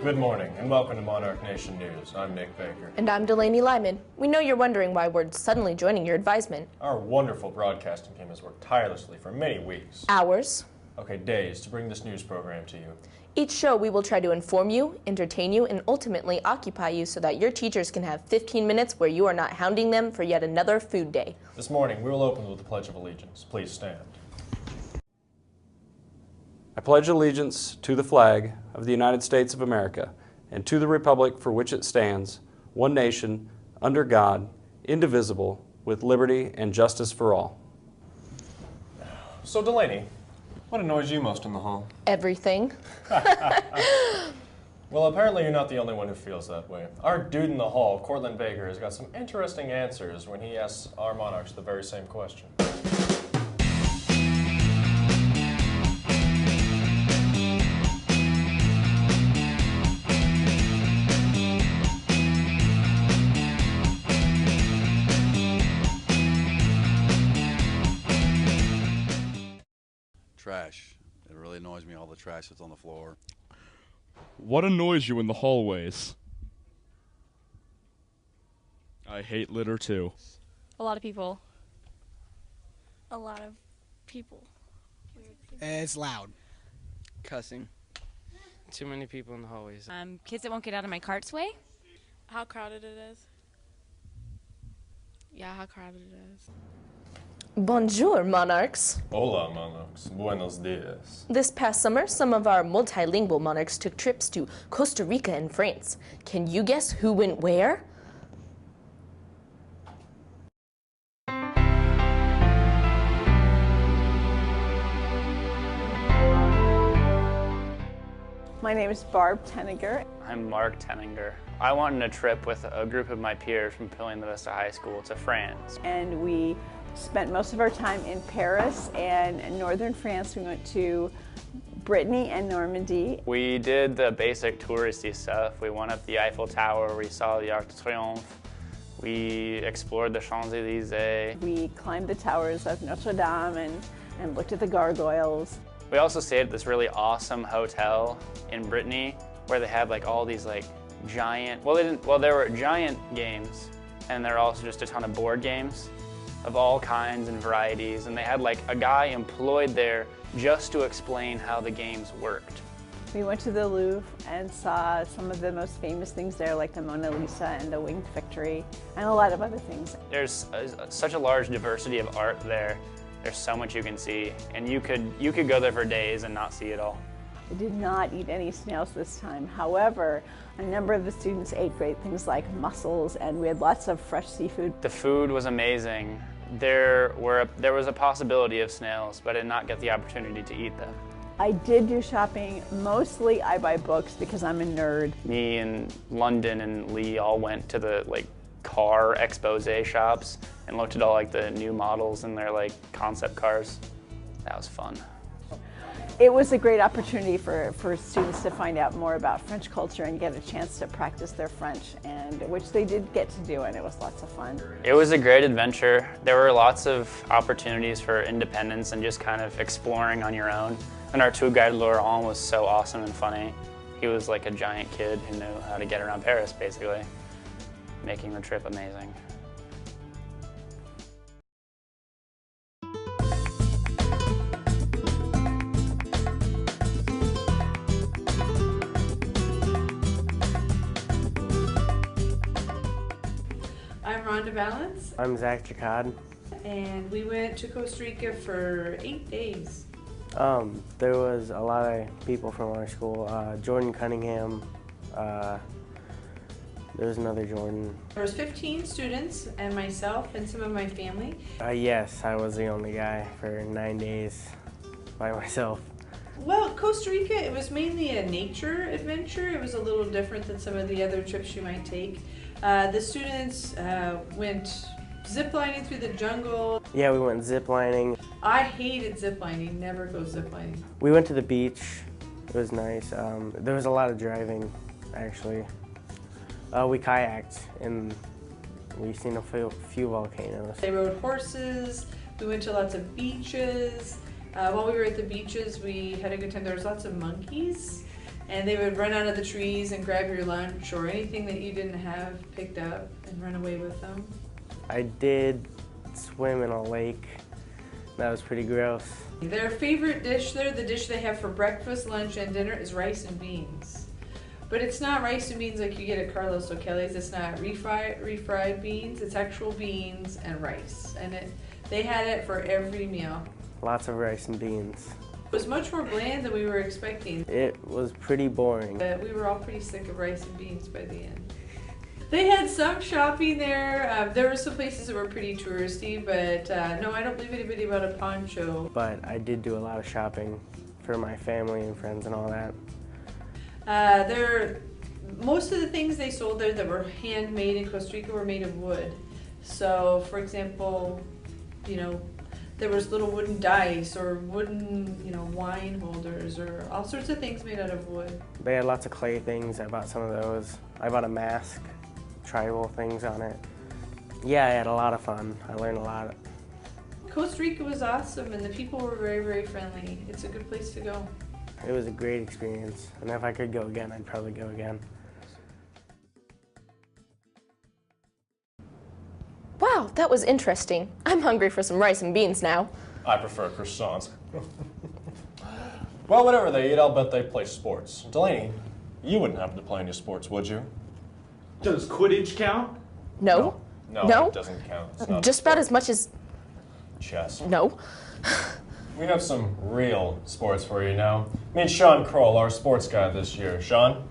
Good morning, and welcome to Monarch Nation News. I'm Nick Baker. And I'm Delaney Lyman. We know you're wondering why we're suddenly joining your advisement. Our wonderful broadcasting team has worked tirelessly for many weeks. Hours. Okay, days to bring this news program to you. Each show we will try to inform you, entertain you, and ultimately occupy you so that your teachers can have 15 minutes where you are not hounding them for yet another food day. This morning, we will open with the Pledge of Allegiance. Please stand. I pledge allegiance to the flag of the United States of America and to the republic for which it stands, one nation, under God, indivisible, with liberty and justice for all. So, Delaney, what annoys you most in the hall? Everything. Well, apparently you're not the only one who feels that way. Our dude in the hall, Courtland Baker, has got some interesting answers when he asks our Monarchs the very same question. Trash. It really annoys me, all the trash that's on the floor. What annoys you in the hallways? I hate litter too. A lot of people. A lot of people. It's loud. Cussing. Too many people in the hallways. Kids that won't get out of my cart's way. How crowded it is. Yeah, how crowded it is. Bonjour, Monarchs. Hola, Monarchs. Buenos dias. This past summer, some of our multilingual Monarchs took trips to Costa Rica and France. Can you guess who went where? My name is Barb Henager. I'm Mark Tenninger. I went on a trip with a group of my peers from Papillion-La High School to France. And we spent most of our time in Paris, and in northern France we went to Brittany and Normandy. We did the basic touristy stuff. We went up the Eiffel Tower, we saw the Arc de Triomphe, we explored the Champs-Élysées. We climbed the towers of Notre Dame and looked at the gargoyles. We also stayed at this really awesome hotel in Brittany where they had like all these like giant, there were giant games, and there were also just a ton of board games of all kinds and varieties, and they had like a guy employed there just to explain how the games worked. We went to the Louvre and saw some of the most famous things there, like the Mona Lisa and the Winged Victory, and a lot of other things. There's such a large diversity of art there. There's so much you can see, and you could go there for days and not see it all. I did not eat any snails this time. However, a number of the students ate great things like mussels, and we had lots of fresh seafood. The food was amazing. There was a possibility of snails, but I did not get the opportunity to eat them. I did do shopping. Mostly I buy books because I'm a nerd. Me and London and Lee all went to the car expose shops and looked at all the new models and their concept cars. That was fun. It was a great opportunity for students to find out more about French culture and get a chance to practice their French, and which they did get to do, and it was lots of fun. It was a great adventure. There were lots of opportunities for independence and just kind of exploring on your own. And our tour guide, Laurent, was so awesome and funny. He was like a giant kid who knew how to get around Paris, basically, making the trip amazing. I'm Rhonda Valance. I'm Zach Jacod. And we went to Costa Rica for 8 days. There was a lot of people from our school. Jordan Cunningham. There was another Jordan. There was 15 students and myself and some of my family. Yes, I was the only guy for 9 days by myself. Well, Costa Rica, it was mainly a nature adventure. It was a little different than some of the other trips you might take. The students went ziplining through the jungle. Yeah, we went ziplining. I hated ziplining, never go ziplining. We went to the beach. It was nice. There was a lot of driving, actually. We kayaked and we've seen a few volcanoes. They rode horses. We went to lots of beaches. While we were at the beaches, we had a good time. There was lots of monkeys. And they would run out of the trees and grab your lunch or anything that you didn't have picked up and run away with them. I did swim in a lake. That was pretty gross. Their favorite dish there, the dish they have for breakfast, lunch, and dinner, is rice and beans. But it's not rice and beans like you get at Carlos O'Kelly's. It's not refried beans. It's actual beans and rice. And they had it for every meal. Lots of rice and beans. It was much more bland than we were expecting. It was pretty boring. But we were all pretty sick of rice and beans by the end. They had some shopping there. There were some places that were pretty touristy, but no, I don't believe anybody about a poncho. But I did do a lot of shopping for my family and friends and all that. Most of the things they sold there that were handmade in Costa Rica were made of wood. So, for example, there was little wooden dice or wooden, wine holders or all sorts of things made out of wood. They had lots of clay things. I bought some of those. I bought a mask, tribal things on it. Yeah, I had a lot of fun. I learned a lot. Costa Rica was awesome and the people were very, very friendly. It's a good place to go. It was a great experience, and if I could go again, I'd probably go again. Wow, that was interesting. I'm hungry for some rice and beans now. I prefer croissants. Well, whatever they eat, I'll bet they play sports. Delaney, you wouldn't happen to play any sports, would you? Does Quidditch count? No. No, it doesn't count. It's not just about as much as... chess. No. We have some real sports for you now. Meet Sean Kroll, our sports guy this year. Sean?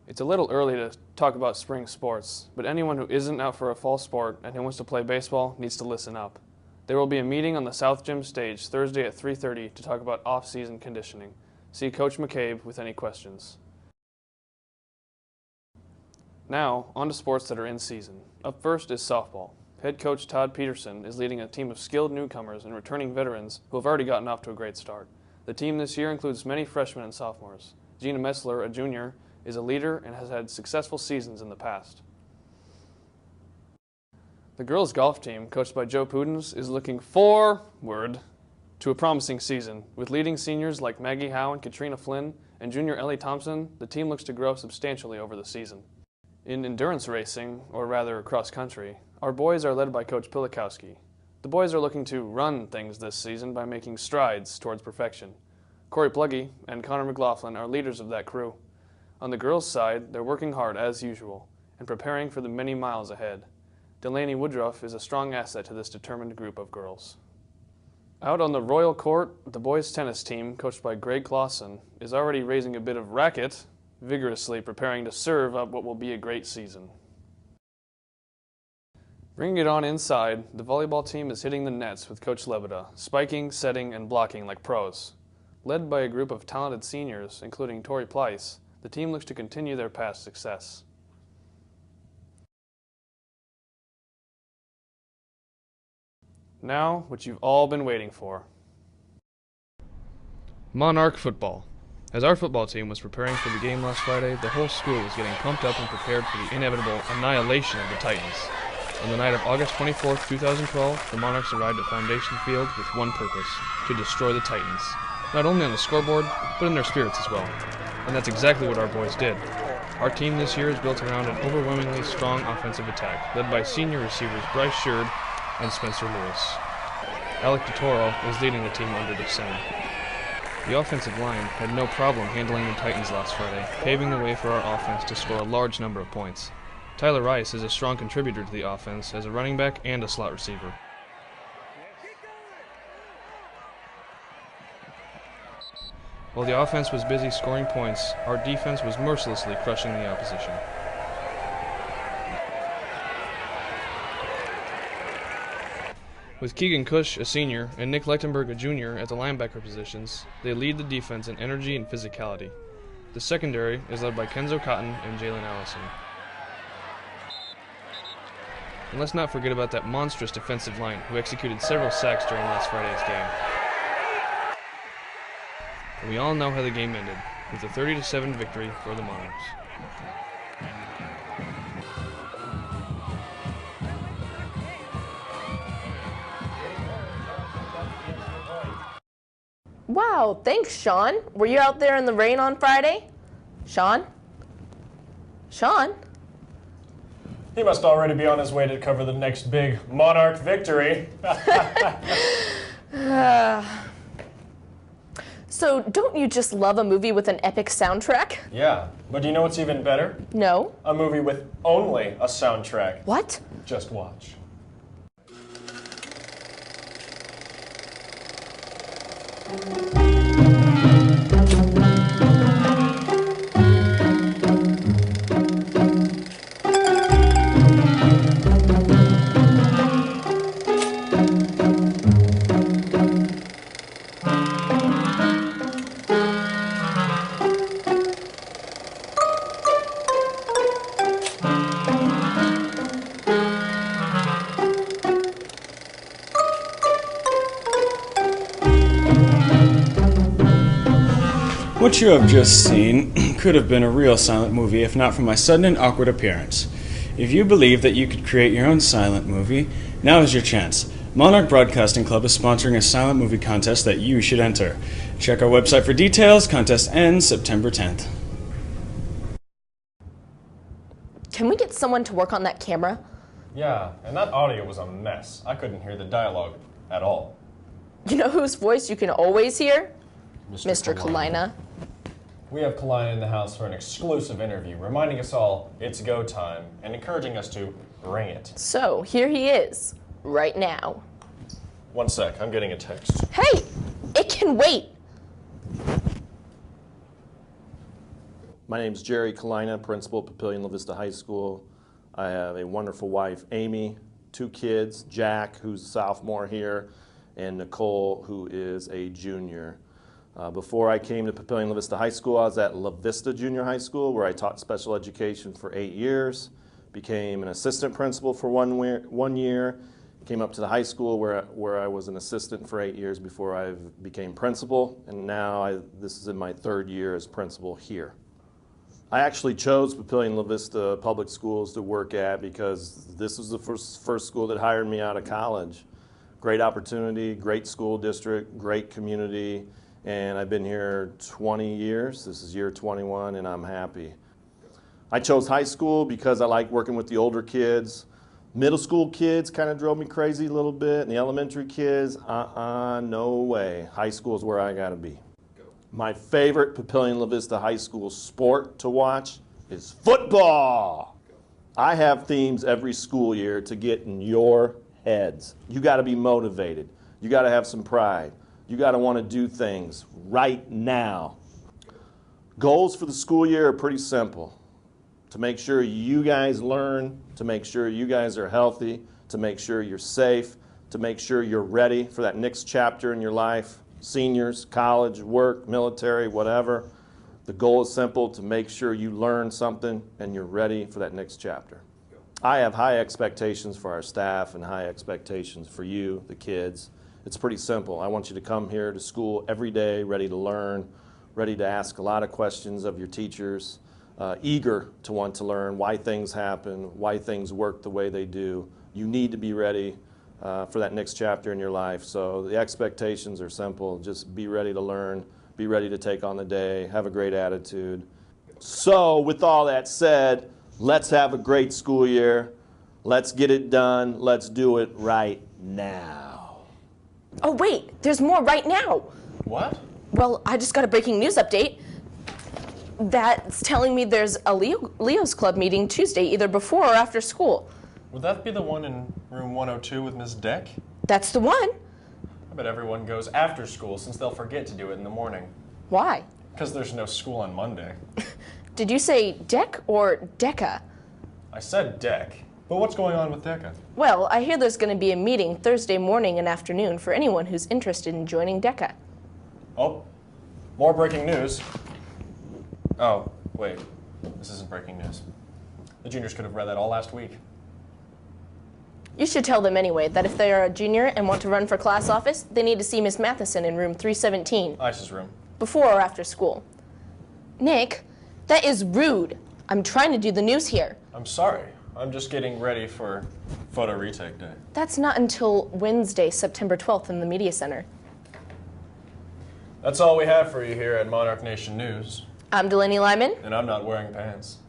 It's a little early to talk about spring sports, but anyone who isn't out for a fall sport and who wants to play baseball needs to listen up. There will be a meeting on the South Gym stage Thursday at 3:30 to talk about off-season conditioning. See Coach McCabe with any questions. Now, on to sports that are in season. Up first is softball. Head coach Todd Peterson is leading a team of skilled newcomers and returning veterans who have already gotten off to a great start. The team this year includes many freshmen and sophomores. Gina Messler, a junior, is a leader and has had successful seasons in the past. The girls' golf team, coached by Joe Pudens, is looking forward to a promising season. With leading seniors like Maggie Howe and Katrina Flynn and junior Ellie Thompson, the team looks to grow substantially over the season. In endurance racing, or rather cross country, our boys are led by Coach Pilikowski. The boys are looking to run things this season by making strides towards perfection. Corey Pluggy and Connor McLaughlin are leaders of that crew. On the girls' side, they're working hard as usual and preparing for the many miles ahead. Delaney Woodruff is a strong asset to this determined group of girls. Out on the Royal Court, the boys' tennis team, coached by Greg Clausen, is already raising a bit of racket, vigorously preparing to serve up what will be a great season. Bringing it on inside, the volleyball team is hitting the nets with Coach Lebeda, spiking, setting, and blocking like pros. Led by a group of talented seniors, including Tori Pleiss, the team looks to continue their past success. Now, what you've all been waiting for. Monarch football. As our football team was preparing for the game last Friday, the whole school was getting pumped up and prepared for the inevitable annihilation of the Titans. On the night of August 24, 2012, the Monarchs arrived at Foundation Field with one purpose: to destroy the Titans. Not only on the scoreboard, but in their spirits as well. And that's exactly what our boys did. Our team this year is built around an overwhelmingly strong offensive attack, led by senior receivers Bryce Sherd and Spencer Lewis. Alec DeToro is leading the team under the center. The offensive line had no problem handling the Titans last Friday, paving the way for our offense to score a large number of points. Tyler Rice is a strong contributor to the offense as a running back and a slot receiver. While the offense was busy scoring points, our defense was mercilessly crushing the opposition. With Keegan Cush, a senior, and Nick Lechtenberg, a junior, at the linebacker positions, they lead the defense in energy and physicality. The secondary is led by Kenzo Cotton and Jalen Allison. And let's not forget about that monstrous defensive line who executed several sacks during last Friday's game. And we all know how the game ended, with a 30-7 victory for the Monarchs. Wow, thanks, Sean. Were you out there in the rain on Friday? Sean? Sean? He must already be on his way to cover the next big Monarch victory. So, don't you just love a movie with an epic soundtrack? Yeah, but do you know what's even better? No. A movie with only a soundtrack. What? Just watch. What you have just seen could have been a real silent movie if not for my sudden and awkward appearance. If you believe that you could create your own silent movie, now is your chance. Monarch Broadcasting Club is sponsoring a silent movie contest that you should enter. Check our website for details. Contest ends September 10th. Can we get someone to work on that camera? Yeah, and that audio was a mess. I couldn't hear the dialogue at all. You know whose voice you can always hear? Mr. Kalina. Kalina. We have Kalina in the house for an exclusive interview, reminding us all it's go time and encouraging us to bring it. So, here he is, right now. One sec, I'm getting a text. Hey! It can wait! My name's Jerry Kalina, principal at Papillion-La Vista High School. I have a wonderful wife, Amy, 2 kids, Jack, who's a sophomore here, and Nicole, who is a junior. Before I came to Papillion-La Vista High School, I was at La Vista Junior High School, where I taught special education for 8 years, became an assistant principal for 1 year, came up to the high school where I was an assistant for 8 years before I became principal, and now this is in my 3rd year as principal here. I actually chose Papillion-La Vista Public Schools to work at because this was the first school that hired me out of college. Great opportunity, great school district, great community, and I've been here 20 years. This is year 21, and I'm happy. I chose high school because I like working with the older kids. Middle school kids kind of drove me crazy a little bit, and the elementary kids, no way. High school is where I gotta be. My favorite Papillion-La Vista High School sport to watch is football. I have themes every school year to get in your heads. You gotta be motivated. You gotta have some pride. You got to want to do things right now. Goals for the school year are pretty simple. To make sure you guys learn, to make sure you guys are healthy, to make sure you're safe, to make sure you're ready for that next chapter in your life. Seniors, college, work, military, whatever. The goal is simple, to make sure you learn something and you're ready for that next chapter. I have high expectations for our staff and high expectations for you, the kids. It's pretty simple. I want you to come here to school every day ready to learn, ready to ask a lot of questions of your teachers, eager to want to learn why things happen, why things work the way they do. You need to be ready for that next chapter in your life. So the expectations are simple. Just be ready to learn, be ready to take on the day, have a great attitude. So with all that said, let's have a great school year. Let's get it done. Let's do it right now. Oh wait, there's more right now. What? Well, I just got a breaking news update. That's telling me there's a Leo's Club meeting Tuesday, either before or after school. Would that be the one in room 102 with Miss Deck? That's the one. I bet everyone goes after school since they'll forget to do it in the morning. Why? Because there's no school on Monday. Did you say Deck or Decca? I said Deck. But what's going on with DECA? Well, I hear there's going to be a meeting Thursday morning and afternoon for anyone who's interested in joining DECA. Oh, more breaking news. Oh, wait. This isn't breaking news. The juniors could have read that all last week. You should tell them anyway that if they are a junior and want to run for class office, they need to see Miss Matheson in room 317. Ice's room. Before or after school. Nick, that is rude. I'm trying to do the news here. I'm sorry. I'm just getting ready for photo retake day. That's not until Wednesday, September 12th in the Media Center. That's all we have for you here at Monarch Nation News. I'm Delaney Lyman. And I'm not wearing pants.